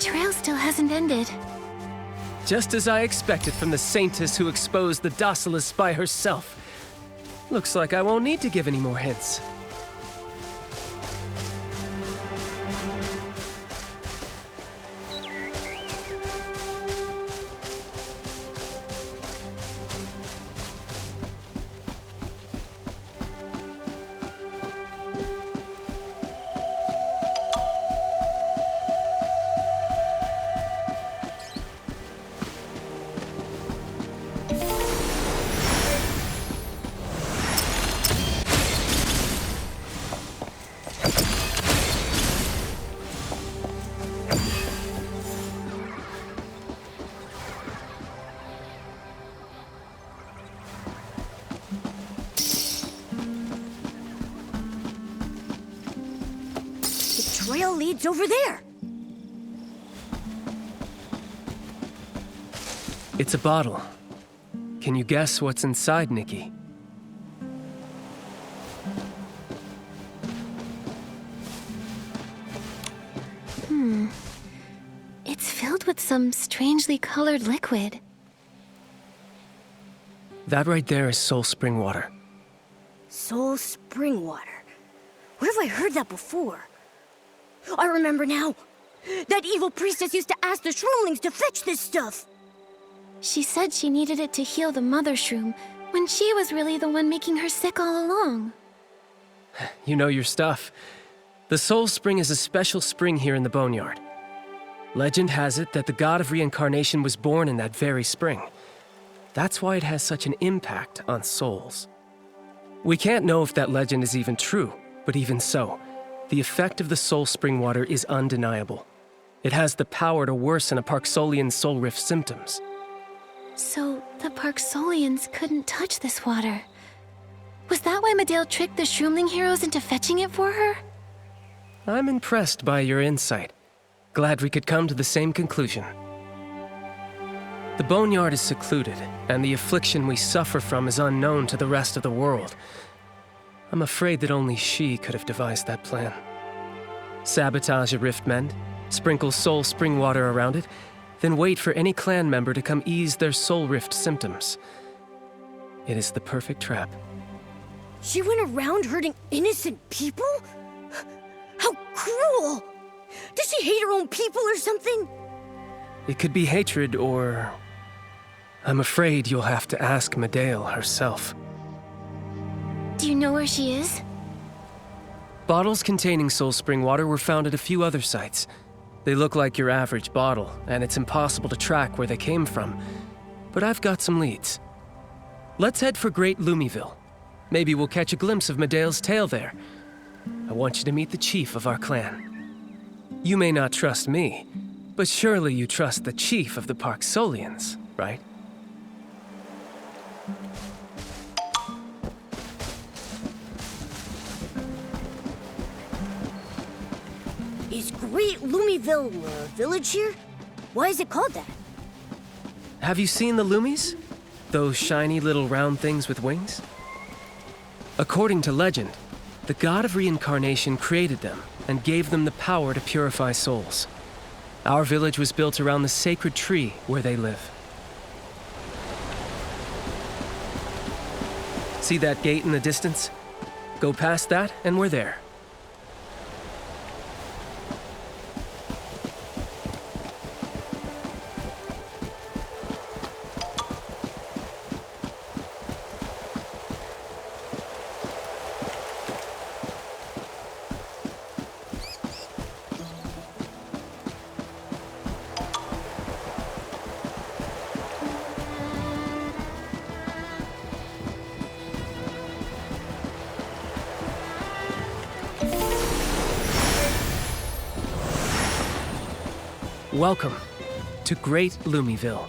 trail still hasn't ended. Just as I expected from the saintess who exposed the Docilis by herself. Looks like I won't need to give any more hints. The trail leads over there. It's a bottle. Can you guess what's inside, Nikki? It's filled with some strangely colored liquid. That right there is Soul Spring water. Soul Spring water. Where have I heard that before? I remember now. That evil priestess used to ask the shroomlings to fetch this stuff. She said she needed it to heal the mother shroom, when she was really the one making her sick all along. You know your stuff. The Soul Spring is a special spring here in the Boneyard. Legend has it that the god of reincarnation was born in that very spring. That's why it has such an impact on souls. We can't know if that legend is even true, but even so, the effect of the Soul Spring water is undeniable. It has the power to worsen a Parksolian's soul rift symptoms. So the Parksolians couldn't touch this water. Was that why Medale tricked the Shroomling heroes into fetching it for her? I'm impressed by your insight. Glad we could come to the same conclusion. The Boneyard is secluded, and the affliction we suffer from is unknown to the rest of the world. I'm afraid that only she could have devised that plan. Sabotage a Riftmend, sprinkle Soul Spring water around it, then wait for any clan member to come ease their soul rift symptoms. It is the perfect trap. She went around hurting innocent people? How cruel! Does she hate her own people or something? It could be hatred or... I'm afraid you'll have to ask Medale herself. Do you know where she is? Bottles containing Soul Spring water were found at a few other sites. They look like your average bottle, and it's impossible to track where they came from. But I've got some leads. Let's head for Great Lumiville. Maybe we'll catch a glimpse of Medale's tale there. I want you to meet the chief of our clan. You may not trust me, but surely you trust the chief of the Parksolians, right? Is Great Lumiville a village here? Why is it called that? Have you seen the Lumies? Those shiny little round things with wings? According to legend, the god of reincarnation created them and gave them the power to purify souls. Our village was built around the sacred tree where they live. See that gate in the distance? Go past that and we're there. Welcome to Great Lumiville.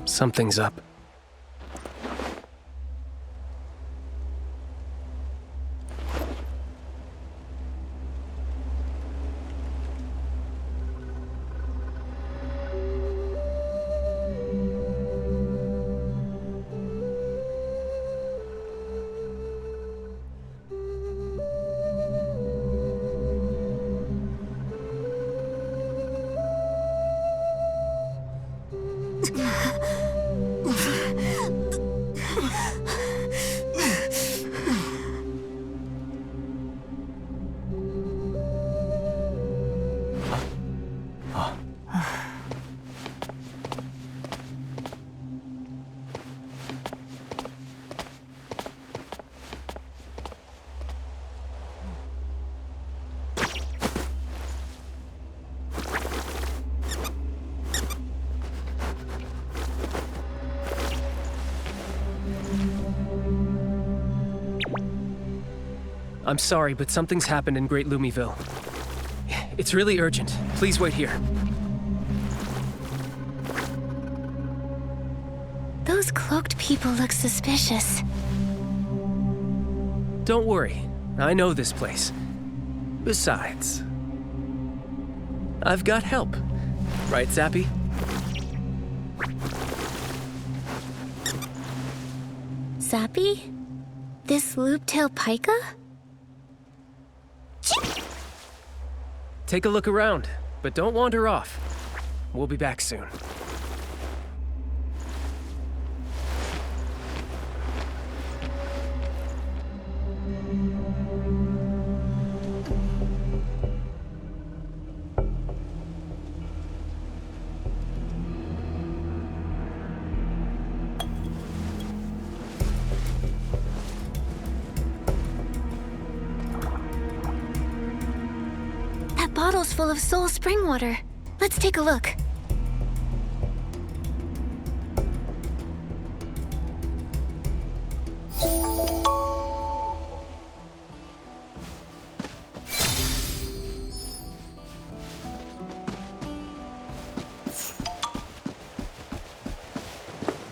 Something's up. I'm sorry, but something's happened in Great Lumiville. It's really urgent. Please wait here. Those cloaked people look suspicious. Don't worry. I know this place. Besides, I've got help. Right, Zappy? Zappy? This loop-tail pika? Take a look around, but don't wander off. We'll be back soon. Bottles full of soul spring water. Let's take a look.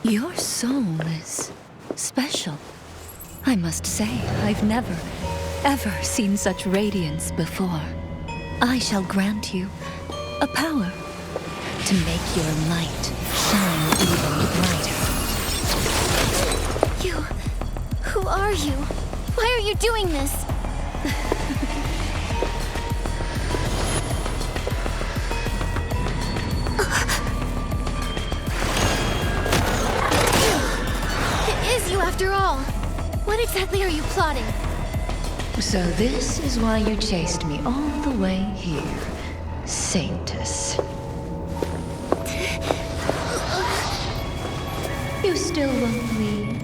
Your soul is special. I must say, I've never, ever seen such radiance before. I shall grant you a power to make your light shine even brighter. You... who are you? Why are you doing this? It is you after all. What exactly are you plotting? So this is why you chased me all the way here, Sanctus. You still won't leave?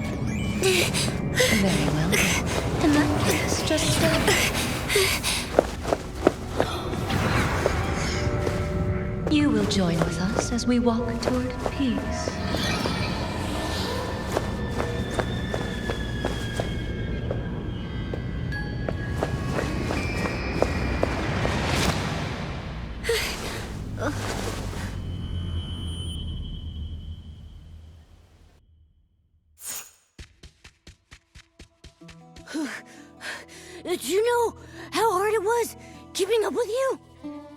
Very well. In that case, just stay. You will join with us as we walk toward peace. keeping up with you?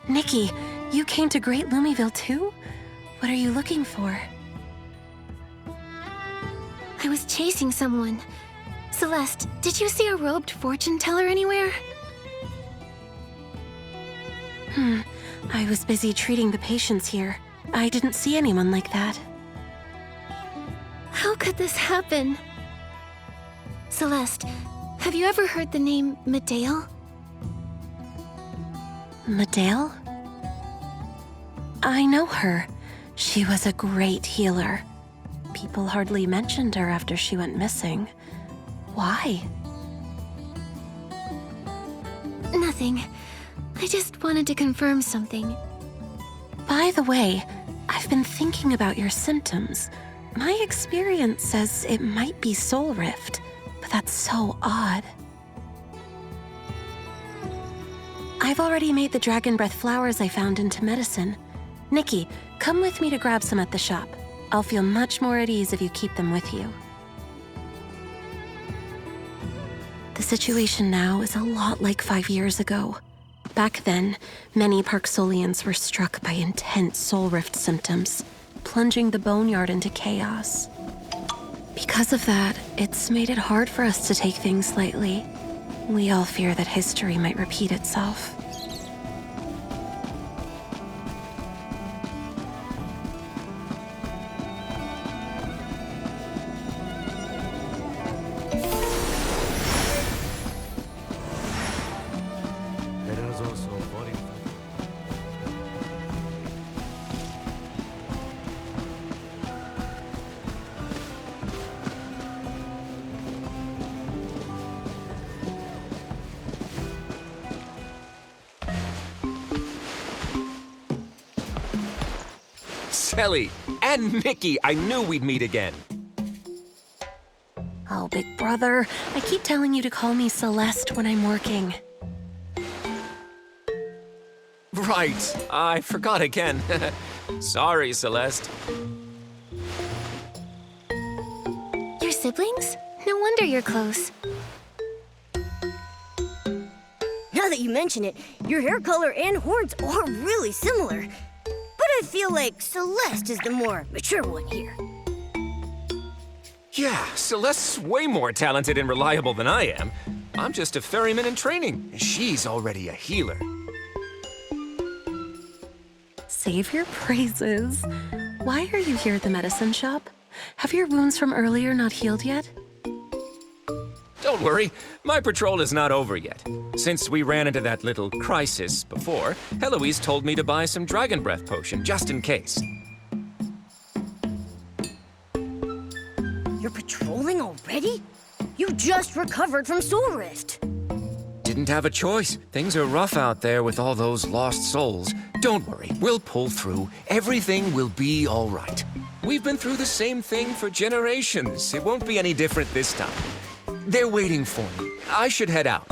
Nikki, you came to Great Lumiville too? What are you looking for? I was chasing someone. Celeste, did you see a robed fortune teller anywhere? I was busy treating the patients here. I didn't see anyone like that. How could this happen? Celeste, have you ever heard the name Medale? Medale? I know her. She was a great healer. People hardly mentioned her after she went missing. Why? Nothing. I just wanted to confirm something. By the way, I've been thinking about your symptoms. My experience says it might be Soul Rift, but that's so odd. I've already made the dragon breath flowers I found into medicine. Nikki, come with me to grab some at the shop. I'll feel much more at ease if you keep them with you. The situation now is a lot like 5 years ago. Back then, many Parksolians were struck by intense Soul Rift symptoms, plunging the Boneyard into chaos. Because of that, it's made it hard for us to take things lightly. We all fear that history might repeat itself. Selly and Nikki, I knew we'd meet again. Oh, big brother, I keep telling you to call me Celeste when I'm working. Right, I forgot again. Sorry, Celeste. Your siblings? No wonder you're close. Now that you mention it, your hair color and horns are really similar. But I feel like Celeste is the more mature one here. Yeah, Celeste's way more talented and reliable than I am. I'm just a ferryman in training, and she's already a healer. Save your praises. Why are you here at the medicine shop? Have your wounds from earlier not healed yet? Don't worry, my patrol is not over yet. Since we ran into that little crisis before, Heloise told me to buy some dragon breath potion just in case. You're patrolling already? You just recovered from Soul Rift. Didn't have a choice. Things are rough out there with all those lost souls. Don't worry, we'll pull through. Everything will be all right. We've been through the same thing for generations. It won't be any different this time. They're waiting for me. I should head out.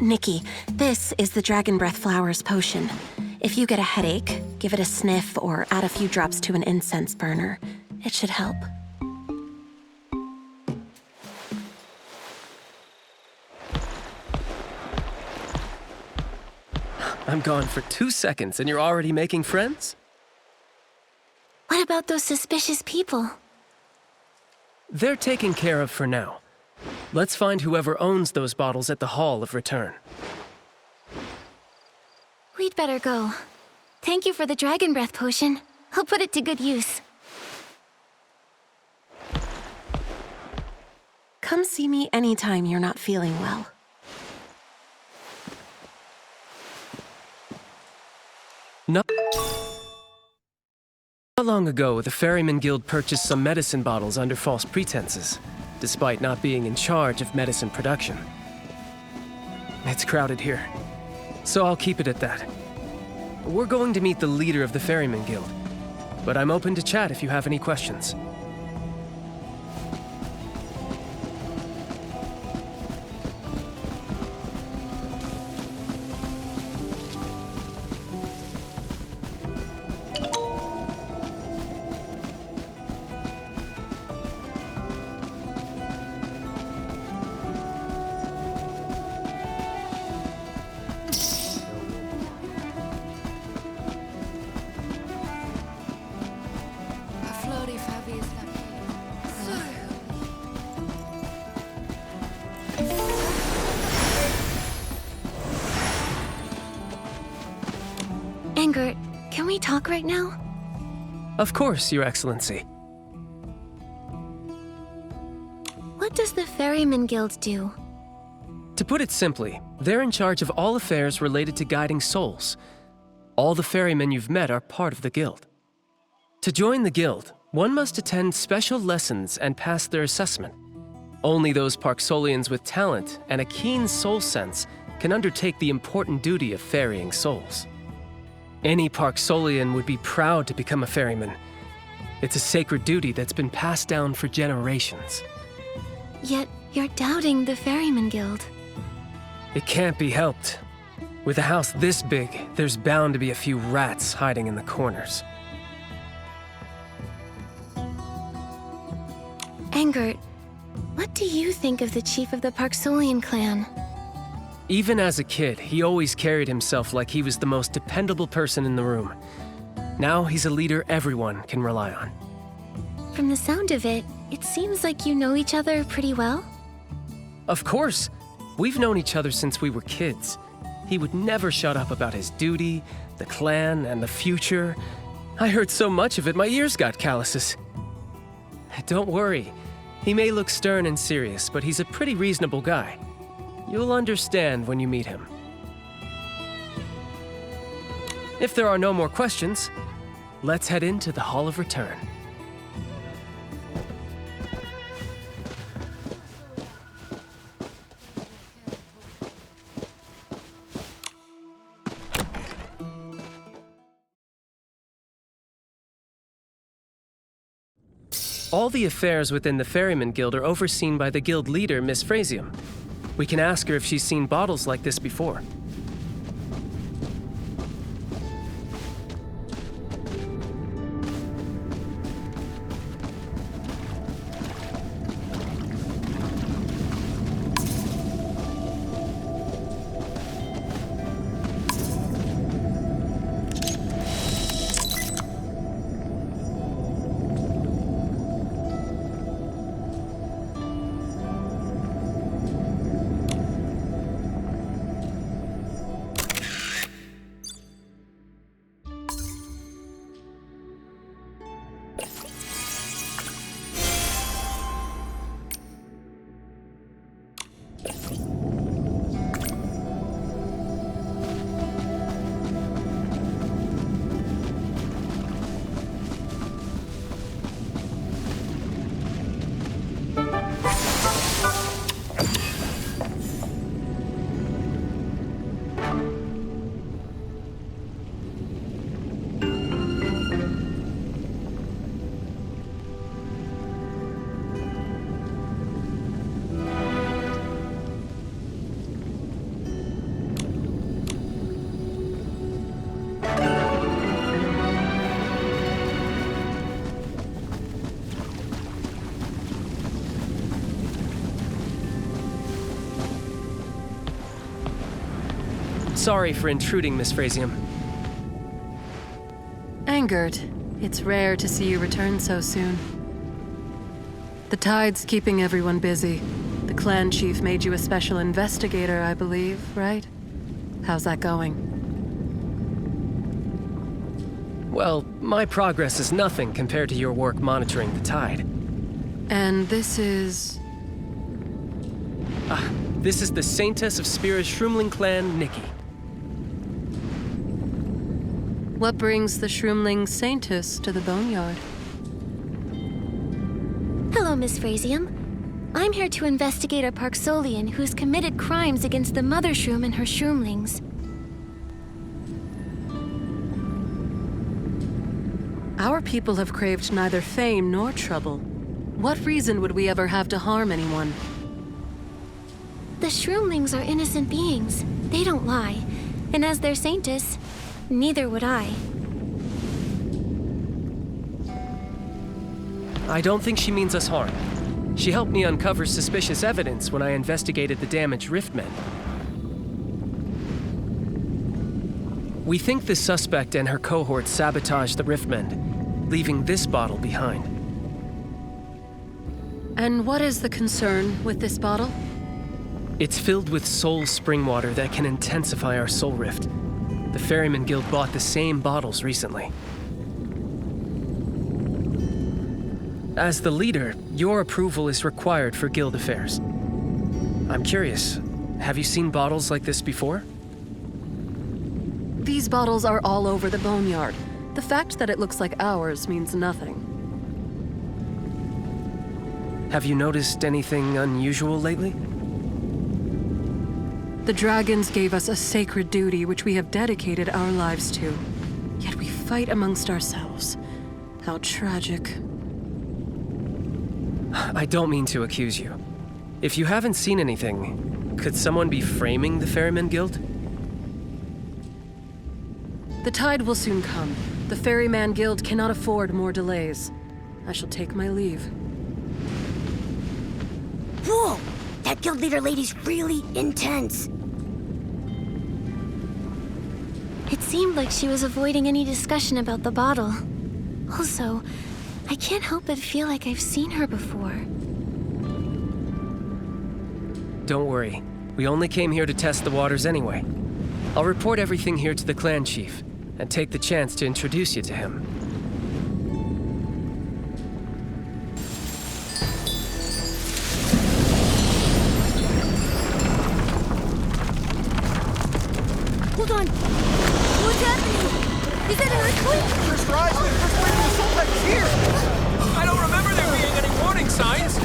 Nikki, this is the Dragon Breath Flowers potion. If you get a headache, give it a sniff or add a few drops to an incense burner. It should help. I'm gone for 2 seconds and you're already making friends? What about those suspicious people? They're taken care of for now. Let's find whoever owns those bottles at the Hall of Return. We'd better go. Thank you for the Dragon Breath potion. I'll put it to good use. Come see me anytime you're not feeling well. Not long ago, the Ferryman Guild purchased some medicine bottles under false pretenses, despite not being in charge of medicine production. It's crowded here, so I'll keep it at that. We're going to meet the leader of the Ferryman Guild, but I'm open to chat if you have any questions. Angert, can we talk right now? Of course, Your Excellency. What does the Ferryman Guild do? To put it simply, they're in charge of all affairs related to guiding souls. All the ferrymen you've met are part of the guild. To join the guild, one must attend special lessons and pass their assessment. Only those Parksolians with talent and a keen soul sense can undertake the important duty of ferrying souls. Any Parksolian would be proud to become a ferryman. It's a sacred duty that's been passed down for generations. Yet you're doubting the Ferryman Guild. It can't be helped. With a house this big, there's bound to be a few rats hiding in the corners. Angert, what do you think of the chief of the Parksolian clan? Even as a kid, he always carried himself like he was the most dependable person in the room. Now he's a leader everyone can rely on. From the sound of it, it seems like you know each other pretty well. Of course! We've known each other since we were kids. He would never shut up about his duty, the clan, and the future. I heard so much of it, my ears got calluses. Don't worry. He may look stern and serious, but he's a pretty reasonable guy. You'll understand when you meet him. If there are no more questions, let's head into the Hall of Return. All the affairs within the Ferryman Guild are overseen by the guild leader, Miss Frasium. We can ask her if she's seen bottles like this before. Sorry for intruding, Miss Frasium. Angert, it's rare to see you return so soon. The tide's keeping everyone busy. The clan chief made you a special investigator, I believe, right? How's that going? Well, my progress is nothing compared to your work monitoring the tide. And this is... This is the Saintess of Spira's Shroomling clan, Nikki. What brings the Shroomling Saintess to the Boneyard? Hello, Miss Frasium. I'm here to investigate a Parksolian who's committed crimes against the Mother Shroom and her Shroomlings. Our people have craved neither fame nor trouble. What reason would we ever have to harm anyone? The Shroomlings are innocent beings. They don't lie. And as their Saintess, neither would I. I don't think she means us harm. She helped me uncover suspicious evidence when I investigated the damaged Riftmen. We think the suspect and her cohort sabotaged the Riftmen, leaving this bottle behind. And what is the concern with this bottle? It's filled with soul spring water that can intensify our soul rift. The Ferryman Guild bought the same bottles recently. As the leader, your approval is required for guild affairs. I'm curious, have you seen bottles like this before? These bottles are all over the boneyard. The fact that it looks like ours means nothing. Have you noticed anything unusual lately? The dragons gave us a sacred duty which we have dedicated our lives to. Yet we fight amongst ourselves. How tragic. I don't mean to accuse you. If you haven't seen anything, could someone be framing the Ferryman Guild? The tide will soon come. The Ferryman Guild cannot afford more delays. I shall take my leave. Whoa! That guild leader lady's really intense. It seemed like she was avoiding any discussion about the bottle. Also, I can't help but feel like I've seen her before. Don't worry. We only came here to test the waters anyway. I'll report everything here to the clan chief, and take the chance to introduce you to him. Hold on. What's happening? Is that an earthquake? First rise, the first wave of the soul tide is here! I don't remember there being any warning signs.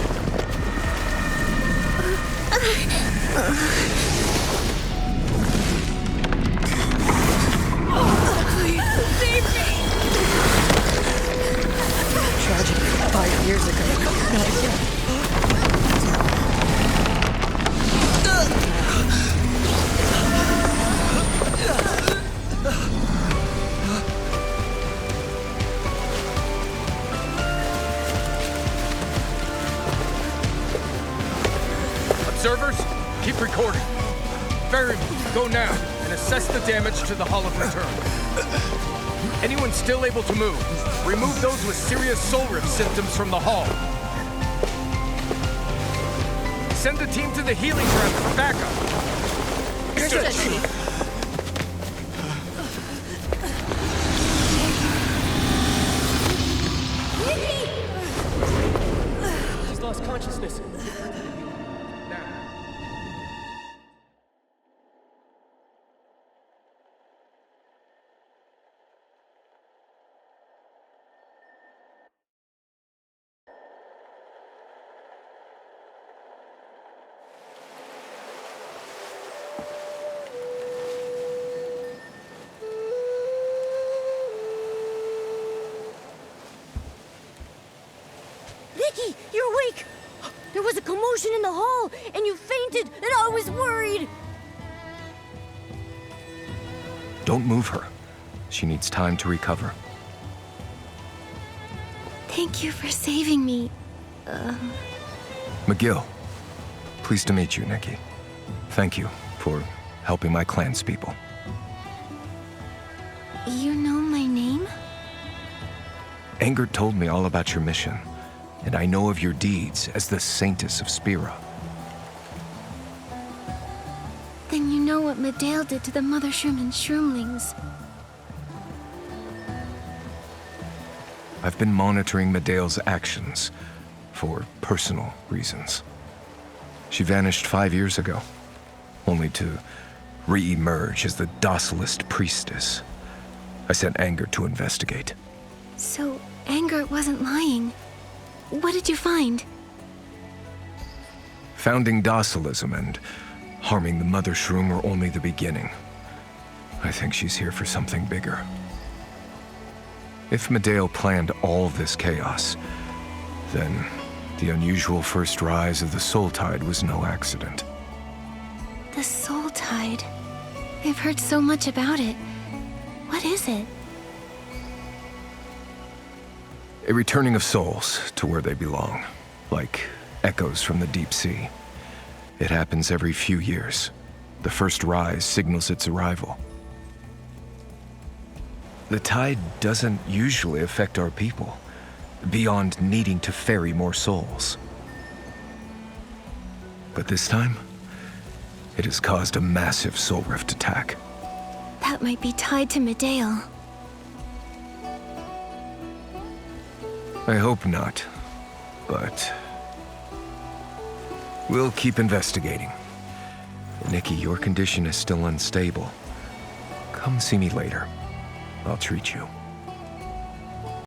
Tragedy 5 years ago. Not again. Observers, keep recording. Ferryman, go now and assess the damage to the Hall of Return. Anyone still able to move, remove those with serious soul rift symptoms from the hall. Send a team to the healing ground for backup. Understood, Chief. She's lost consciousness. Vicky, you're awake! There was a commotion in the hall, and you fainted, and I was worried! Don't move her. She needs time to recover. Thank you for saving me. McGill. Pleased to meet you, Nikki. Thank you for helping my clan's people. You know my name? Engert told me all about your mission, and I know of your deeds as the Saintess of Spira. Then you know what Medale did to the Mother Shroom and Shroomlings. I've been monitoring Medale's actions for personal reasons. She vanished 5 years ago, only to re-emerge as the docilest priestess. I sent Engert to investigate. So, Engert wasn't lying. What did you find? Founding docilism and harming the Mother Shroom were only the beginning. I think she's here for something bigger. If Medale planned all this chaos, then the unusual first rise of the Soul Tide was no accident. The Soul Tide. I've heard so much about it. What is it? A returning of souls to where they belong, like echoes from the deep sea. It happens every few years. The first rise signals its arrival. The tide doesn't usually affect our people, beyond needing to ferry more souls. But this time, it has caused a massive soul rift attack. That might be tied to Medale. I hope not, but we'll keep investigating. Nikki, your condition is still unstable. Come see me later. I'll treat you.